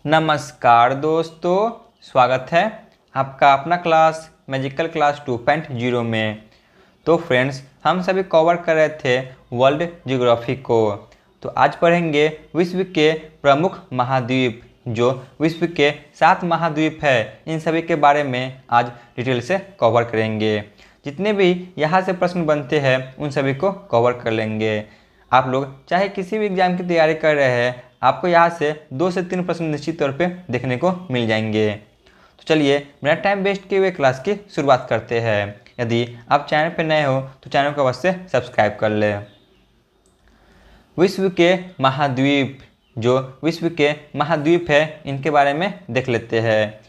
नमस्कार दोस्तों, स्वागत है आपका अपना क्लास मैजिकल क्लास 2.0 में। तो फ्रेंड्स, हम सभी कवर कर रहे थे वर्ल्ड ज्योग्राफी को। तो आज पढ़ेंगे विश्व के प्रमुख महाद्वीप, जो विश्व के 7 महाद्वीप है। इन सभी के बारे में आज डिटेल से कवर करेंगे। जितने भी यहाँ से प्रश्न बनते हैं उन सभी को कवर कर लेंगे। आप लोग चाहे किसी भी एग्जाम की तैयारी कर रहे हैं, आपको यहाँ से 2 से 3 प्रश्न निश्चित तौर पे देखने को मिल जाएंगे। तो चलिए बिना टाइम वेस्ट किए हुए क्लास की शुरुआत करते हैं। यदि आप चैनल पर नए हो तो चैनल को अवश्य सब्सक्राइब कर लें। विश्व के महाद्वीप, जो विश्व के महाद्वीप है, इनके बारे में देख लेते हैं।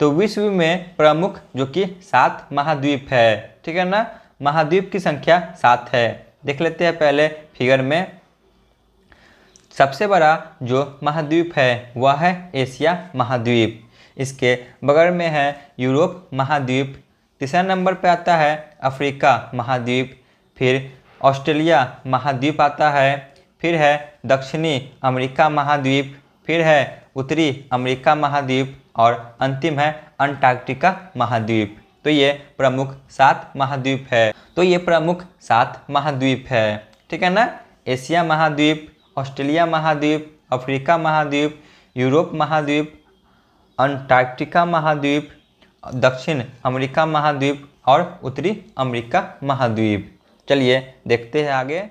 तो विश्व में प्रमुख जो कि 7 महाद्वीप है, ठीक है ना। महाद्वीप की संख्या 7 है। देख लेते हैं पहले फिगर में। सबसे बड़ा जो महाद्वीप है वह है एशिया महाद्वीप। इसके बगल में है यूरोप महाद्वीप। तीसरा नंबर पे आता है अफ्रीका महाद्वीप। फिर ऑस्ट्रेलिया महाद्वीप आता है। फिर है दक्षिणी अमेरिका महाद्वीप। फिर है उत्तरी अमेरिका महाद्वीप और अंतिम है अंटार्कटिका महाद्वीप। तो ये प्रमुख 7 महाद्वीप है। ठीक है ना। एशिया महाद्वीप, ऑस्ट्रेलिया महाद्वीप, अफ्रीका महाद्वीप, यूरोप महाद्वीप, अंटार्कटिका महाद्वीप, दक्षिण अमेरिका महाद्वीप और उत्तरी अमेरिका महाद्वीप। चलिए देखते हैं आगे।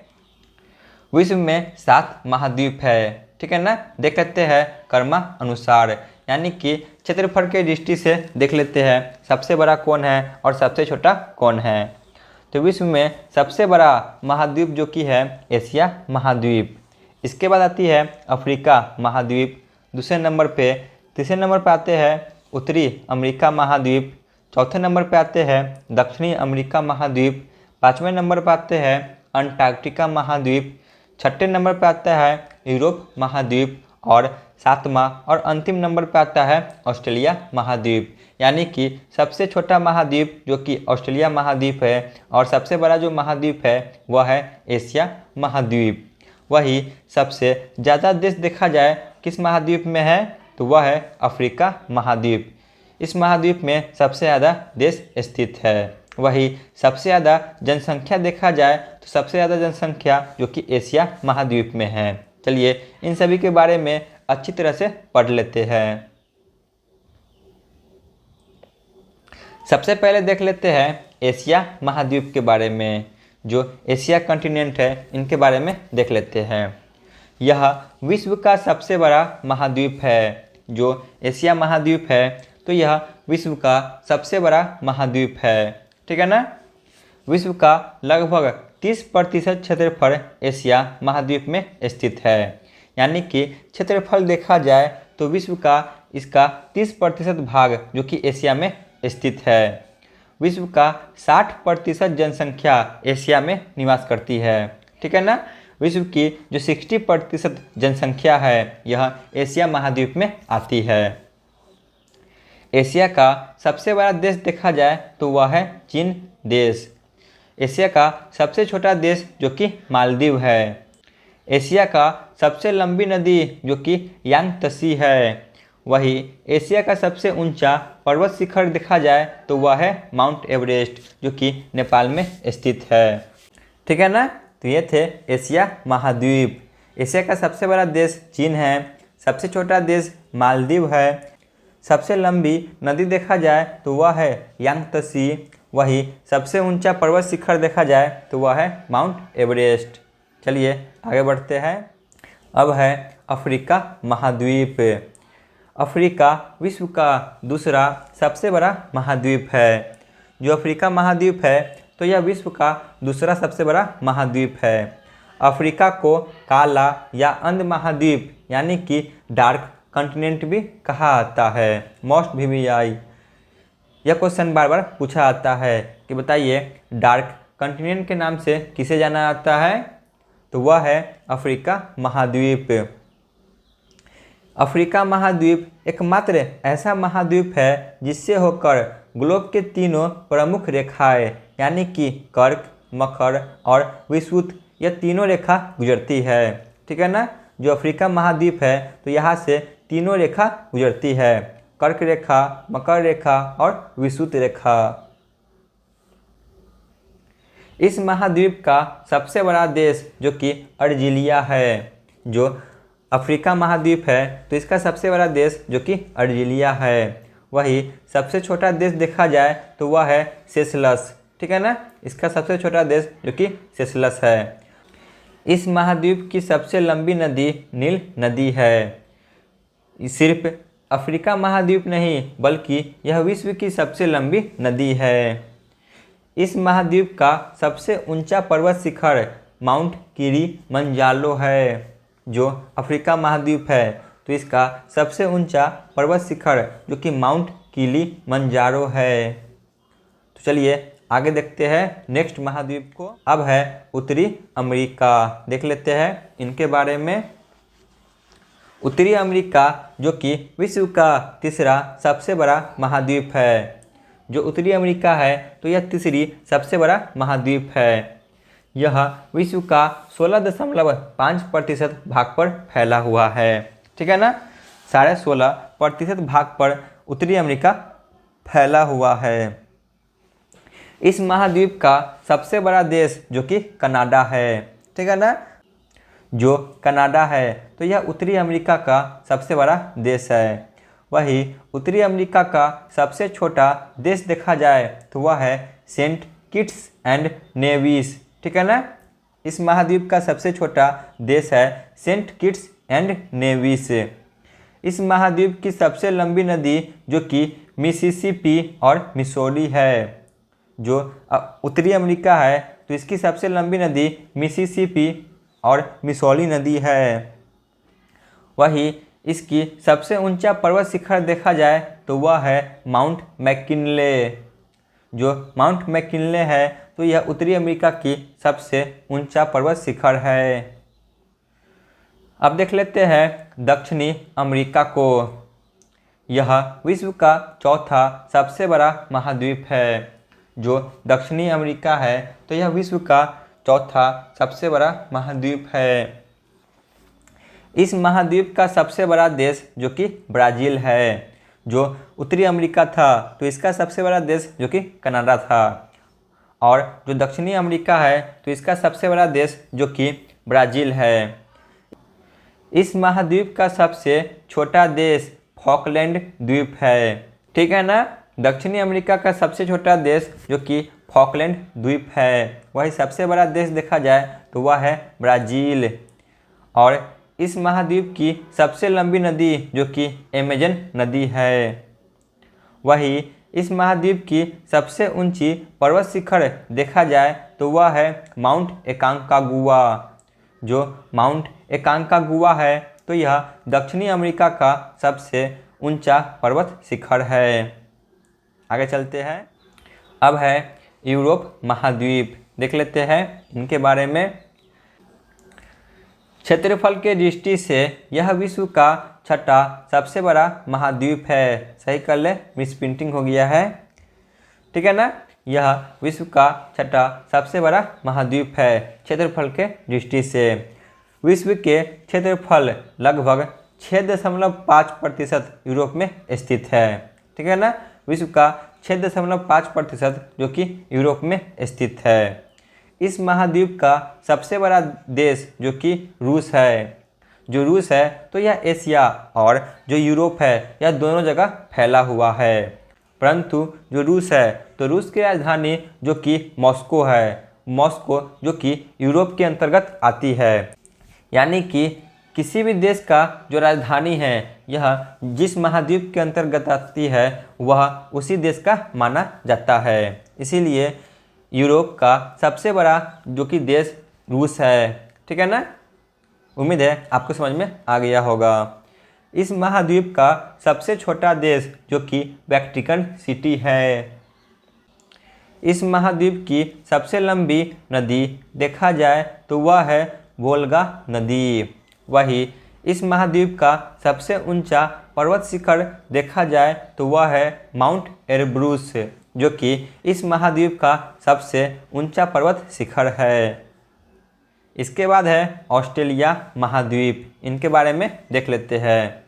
विश्व में 7 महाद्वीप है, ठीक है ना। देख लेते हैं कर्मा अनुसार, यानी कि क्षेत्रफल के दृष्टि से देख लेते हैं सबसे बड़ा कौन है और सबसे छोटा कौन है। तो विश्व में सबसे बड़ा महाद्वीप जो कि है एशिया महाद्वीप। इसके बाद आती है अफ्रीका महाद्वीप दूसरे नंबर पे। तीसरे नंबर पे आते हैं उत्तरी अमेरिका महाद्वीप। चौथे नंबर पे आते हैं दक्षिणी अमेरिका महाद्वीप। पाँचवें नंबर पे आते हैं अंटार्कटिका महाद्वीप। छठे नंबर पे आता है यूरोप महाद्वीप और सातवां और अंतिम नंबर पे आता है ऑस्ट्रेलिया महाद्वीप। यानी कि सबसे छोटा महाद्वीप जो कि ऑस्ट्रेलिया महाद्वीप है और सबसे बड़ा जो महाद्वीप है वह है एशिया महाद्वीप। वही सबसे ज़्यादा देश देखा जाए किस महाद्वीप में है तो वह है अफ्रीका महाद्वीप। इस महाद्वीप में सबसे ज़्यादा देश स्थित है। वही सबसे ज़्यादा जनसंख्या देखा जाए तो सबसे ज़्यादा जनसंख्या जो कि एशिया महाद्वीप में है। चलिए इन सभी के बारे में अच्छी तरह से पढ़ लेते हैं। सबसे पहले देख लेते हैं एशिया महाद्वीप के बारे में। जो एशिया कॉन्टिनेंट है इनके बारे में देख लेते हैं। यह विश्व का सबसे बड़ा महाद्वीप है। जो एशिया महाद्वीप है तो यह विश्व का सबसे बड़ा महाद्वीप है, ठीक है ना। विश्व का लगभग 30% क्षेत्रफल एशिया महाद्वीप में स्थित है। यानी कि क्षेत्रफल देखा जाए तो विश्व का इसका 30% भाग जो कि एशिया में स्थित है। विश्व का 60% जनसंख्या एशिया में निवास करती है, ठीक है ना। विश्व की जो 60% जनसंख्या है यह एशिया महाद्वीप में आती है। एशिया का सबसे बड़ा देश देखा जाए तो वह है चीन देश। एशिया का सबसे छोटा देश जो कि मालदीव है। एशिया का सबसे लंबी नदी जो कि यांगत्से है। वही एशिया का सबसे ऊंचा पर्वत शिखर देखा जाए तो वह है माउंट एवरेस्ट जो कि नेपाल में स्थित है, ठीक है ना। तो ये थे एशिया महाद्वीप। एशिया का सबसे बड़ा देश चीन है। सबसे छोटा देश मालदीव है। सबसे लंबी नदी देखा जाए तो वह है यांगत्से। वही सबसे ऊंचा पर्वत शिखर देखा जाए तो वह है माउंट एवरेस्ट। चलिए आगे बढ़ते हैं। अब है अफ्रीका महाद्वीप। अफ्रीका विश्व का दूसरा सबसे बड़ा महाद्वीप है। जो अफ्रीका महाद्वीप है तो यह विश्व का दूसरा सबसे बड़ा महाद्वीप है। अफ्रीका को काला या अंध महाद्वीप यानी कि डार्क कॉन्टिनेंट भी कहा आता है। मोस्ट VVI यह क्वेश्चन बार बार पूछा आता है कि बताइए डार्क कॉन्टिनेंट के नाम से किसे जाना जाता है, तो वह है अफ्रीका महाद्वीप। अफ्रीका महाद्वीप एकमात्र ऐसा महाद्वीप है जिससे होकर ग्लोब के तीनों प्रमुख रेखाएं यानी कि कर्क, मकर और विषुवत यह तीनों रेखा गुजरती है, ठीक है ना। जो अफ्रीका महाद्वीप है तो यहाँ से तीनों रेखा गुजरती है, कर्क रेखा, मकर रेखा और विषुवत रेखा। इस महाद्वीप का सबसे बड़ा देश जो कि अर्जीलिया है, जो अफ्रीका महाद्वीप है तो इसका सबसे बड़ा देश जो कि अर्जीलिया है। वही सबसे छोटा देश देखा जाए तो वह है सेशेल्स, ठीक है ना। इसका सबसे छोटा देश जो कि सेशेल्स है। इस महाद्वीप की सबसे लंबी नदी नील नदी है। सिर्फ अफ्रीका महाद्वीप नहीं बल्कि यह विश्व की सबसे लंबी नदी है। इस महाद्वीप का सबसे ऊंचा पर्वत शिखर माउंट किलिमंजारो है। जो अफ्रीका महाद्वीप है तो इसका सबसे ऊंचा पर्वत शिखर जो कि माउंट किलिमंजारो है। तो चलिए आगे देखते हैं नेक्स्ट महाद्वीप को। अब है उत्तरी अमेरिका, देख लेते हैं इनके बारे में। उत्तरी अमेरिका जो कि विश्व का तीसरा सबसे बड़ा महाद्वीप है। जो उत्तरी अमेरिका है तो यह तीसरी सबसे बड़ा महाद्वीप है। यह विश्व का 16.5% भाग पर फैला हुआ है, ठीक है ना। 16.5% भाग पर उत्तरी अमेरिका फैला हुआ है। इस महाद्वीप का सबसे बड़ा देश जो कि कनाडा है, ठीक है ना। जो कनाडा है तो यह उत्तरी अमेरिका का सबसे बड़ा देश है। वही उत्तरी अमेरिका का सबसे छोटा देश देखा जाए तो वह है सेंट किट्स एंड नेविस, ठीक है ना। इस महाद्वीप का सबसे छोटा देश है सेंट किट्स एंड नेविस। इस महाद्वीप की सबसे लंबी नदी जो कि मिसिसिपी और मिसौरी है। जो उत्तरी अमेरिका है तो इसकी सबसे लंबी नदी मिसिसिपी और मिसौरी नदी है। वही इसकी सबसे ऊंचा पर्वत शिखर देखा जाए तो वह है माउंट मैकिनले। जो माउंट मैकिनले है तो यह उत्तरी अमेरिका की सबसे ऊंचा पर्वत शिखर है। अब देख लेते हैं दक्षिणी अमेरिका को। यह विश्व का चौथा सबसे बड़ा महाद्वीप है। जो दक्षिणी अमेरिका है तो यह विश्व का चौथा सबसे बड़ा महाद्वीप है। इस महाद्वीप का सबसे बड़ा देश जो कि ब्राज़ील है। जो उत्तरी अमेरिका था तो इसका सबसे बड़ा देश जो कि कनाडा था। और जो दक्षिणी अमेरिका है तो इसका सबसे बड़ा देश जो कि ब्राज़ील है। इस महाद्वीप का सबसे छोटा देश फॉकलैंड द्वीप है, ठीक है ना। दक्षिणी अमेरिका का सबसे छोटा देश जो कि फॉकलैंड द्वीप है। वही सबसे बड़ा देश देखा जाए तो वह है ब्राज़ील। और इस महाद्वीप की सबसे लंबी नदी जो कि अमेज़न नदी है। वही इस महाद्वीप की सबसे ऊंची पर्वत शिखर देखा जाए तो वह है माउंट एकांकागुआ। जो माउंट एकांकागुआ है तो यह दक्षिणी अमेरिका का सबसे ऊंचा पर्वत शिखर है। आगे चलते हैं। अब है यूरोप महाद्वीप, देख लेते हैं इनके बारे में। क्षेत्रफल के दृष्टि से यह विश्व का छठा सबसे बड़ा महाद्वीप है। सही कर ले, मिस प्रिंटिंग हो गया है, ठीक है ना। यह विश्व का छठा सबसे बड़ा महाद्वीप है क्षेत्रफल के दृष्टि से। विश्व के क्षेत्रफल लगभग 6.5% यूरोप में स्थित है, ठीक है ना। विश्व का 6.5% जो कि यूरोप में स्थित है। इस महाद्वीप का सबसे बड़ा देश जो कि रूस है। जो रूस है तो यह एशिया और जो यूरोप है यह दोनों जगह फैला हुआ है। परंतु जो रूस है तो रूस की राजधानी जो कि मॉस्को है। मॉस्को जो कि यूरोप के अंतर्गत आती है। यानी कि किसी भी देश का जो राजधानी है यह जिस महाद्वीप के अंतर्गत आती है वह उसी देश का माना जाता है। इसीलिए यूरोप का सबसे बड़ा जो कि देश रूस है, ठीक है ना। उम्मीद है आपको समझ में आ गया होगा। इस महाद्वीप का सबसे छोटा देश जो कि वेटिकन सिटी है। इस महाद्वीप की सबसे लंबी नदी देखा जाए तो वह है वोल्गा नदी। वही इस महाद्वीप का सबसे ऊंचा पर्वत शिखर देखा जाए तो वह है माउंट एरब्रूस, जो कि इस महाद्वीप का सबसे ऊंचा पर्वत शिखर है। इसके बाद है ऑस्ट्रेलिया महाद्वीप, इनके बारे में देख लेते हैं।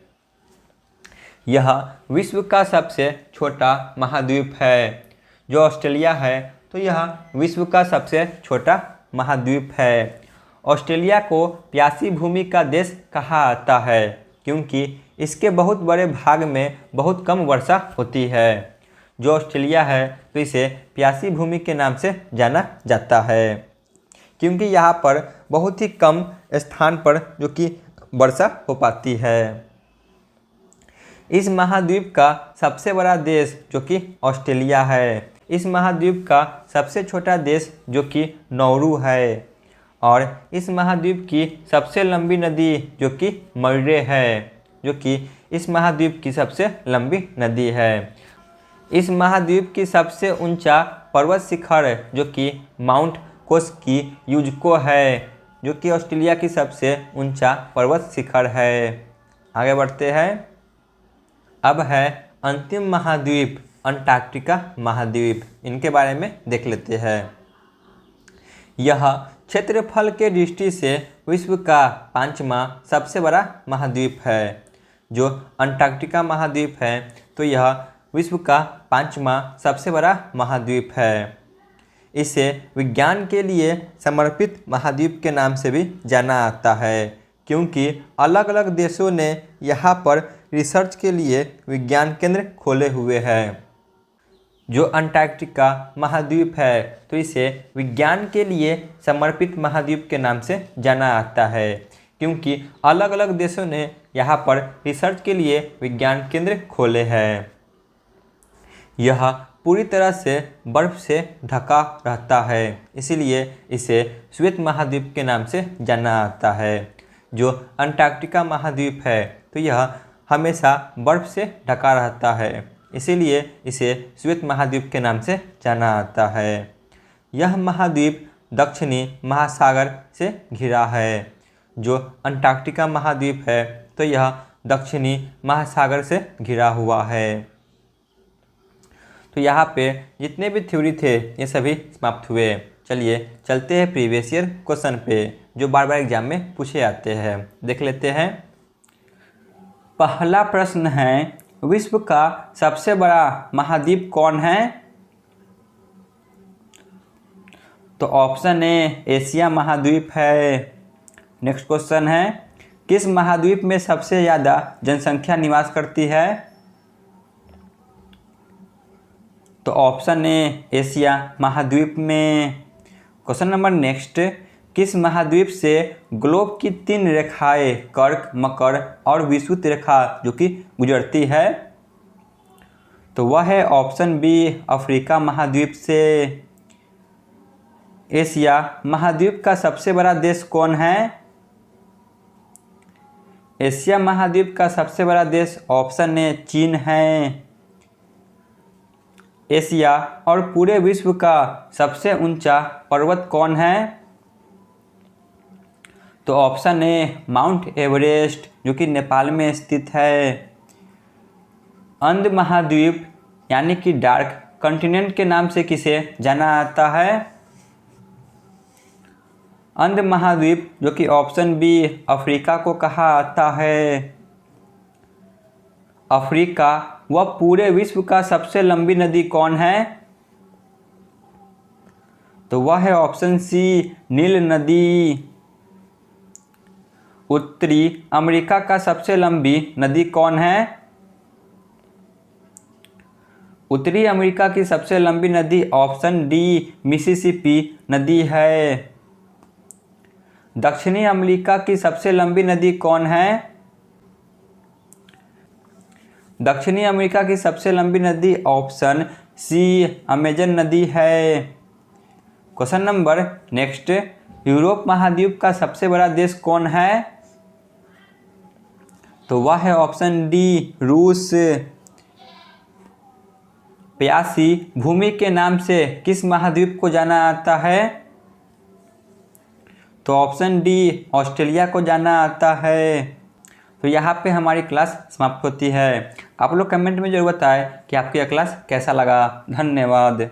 यह विश्व का सबसे छोटा महाद्वीप है। जो ऑस्ट्रेलिया है तो यह विश्व का सबसे छोटा महाद्वीप है। ऑस्ट्रेलिया को प्यासी भूमि का देश कहा जाता है क्योंकि इसके बहुत बड़े भाग में बहुत कम वर्षा होती है। जो ऑस्ट्रेलिया है तो इसे प्यासी भूमि के नाम से जाना जाता है क्योंकि यहाँ पर बहुत ही कम स्थान पर जो कि वर्षा हो पाती है। इस महाद्वीप का सबसे बड़ा देश जो कि ऑस्ट्रेलिया है। इस महाद्वीप का सबसे छोटा देश जो कि नौरू है और इस महाद्वीप की सबसे लंबी नदी जो कि मर्रे है, जो कि इस महाद्वीप की सबसे लंबी नदी है। इस महाद्वीप की सबसे ऊंचा पर्वत शिखर जो कि माउंट कोस्कीयुजको है, जो कि ऑस्ट्रेलिया की सबसे ऊंचा पर्वत शिखर है। आगे बढ़ते हैं। अब है अंतिम महाद्वीप अंटार्कटिका महाद्वीप। इनके बारे में देख लेते हैं। यह क्षेत्रफल के दृष्टि से विश्व का 5वां सबसे बड़ा महाद्वीप है। जो अंटार्कटिका महाद्वीप है तो यह विश्व का 5वां सबसे बड़ा महाद्वीप है। इसे विज्ञान के लिए समर्पित महाद्वीप के नाम से भी जाना जाता है क्योंकि अलग अलग देशों ने यहाँ पर रिसर्च के लिए विज्ञान केंद्र खोले हुए हैं। जो अंटार्कटिका महाद्वीप है तो इसे विज्ञान के लिए समर्पित महाद्वीप के नाम से जाना जाता है क्योंकि अलग अलग देशों ने यहाँ पर रिसर्च के लिए विज्ञान केंद्र खोले हैं। यह पूरी तरह से बर्फ से ढका रहता है, इसीलिए इसे श्वेत महाद्वीप के नाम से जाना जाता है। जो अंटार्कटिका महाद्वीप है तो यह हमेशा बर्फ से ढका रहता है, इसीलिए इसे श्वेत महाद्वीप के नाम से जाना जाता है। यह महाद्वीप दक्षिणी महासागर से घिरा है। जो अंटार्कटिका महाद्वीप है तो यह दक्षिणी महासागर से घिरा हुआ है। तो यहाँ पे जितने भी थ्योरी थे ये सभी समाप्त हुए। चलिए चलते हैं प्रीवियस ईयर क्वेश्चन पे जो बार बार एग्जाम में पूछे जाते हैं। देख लेते हैं। पहला प्रश्न है, विश्व का सबसे बड़ा महाद्वीप कौन है? तो ऑप्शन ए एशिया महाद्वीप है। नेक्स्ट क्वेश्चन है, किस महाद्वीप में सबसे ज़्यादा जनसंख्या निवास करती है? तो ऑप्शन ए एशिया महाद्वीप में। क्वेश्चन नंबर नेक्स्ट, किस महाद्वीप से ग्लोब की 3 रेखाएं कर्क, मकर और विषुवत रेखा जो कि गुजरती है? तो वह है ऑप्शन बी अफ्रीका महाद्वीप से। एशिया महाद्वीप का सबसे बड़ा देश कौन है? एशिया महाद्वीप का सबसे बड़ा देश ऑप्शन ए चीन है। एशिया और पूरे विश्व का सबसे ऊंचा पर्वत कौन है? तो ऑप्शन ए माउंट एवरेस्ट जो कि नेपाल में स्थित है। अंध महाद्वीप यानी कि डार्क कॉन्टिनेंट के नाम से किसे जाना जाता है? अंध महाद्वीप जो कि ऑप्शन बी अफ्रीका को कहा जाता है। अफ्रीका व पूरे विश्व का सबसे लंबी नदी कौन है? तो वह है ऑप्शन सी नील नदी। उत्तरी अमेरिका का सबसे लंबी नदी कौन है? उत्तरी अमेरिका की सबसे लंबी नदी ऑप्शन डी मिसिसिपी नदी है। दक्षिणी अमेरिका की सबसे लंबी नदी कौन है? दक्षिणी अमेरिका की सबसे लंबी नदी ऑप्शन सी अमेजन नदी है। क्वेश्चन नंबर नेक्स्ट, यूरोप महाद्वीप का सबसे बड़ा देश कौन है? तो वह है ऑप्शन डी रूस। प्यासी भूमि के नाम से किस महाद्वीप को जाना जाता है? तो ऑप्शन डी ऑस्ट्रेलिया को जाना जाता है। तो यहाँ पे हमारी क्लास समाप्त होती है। आप लोग कमेंट में जरूर बताएं कि आपकी यह क्लास कैसा लगा। धन्यवाद।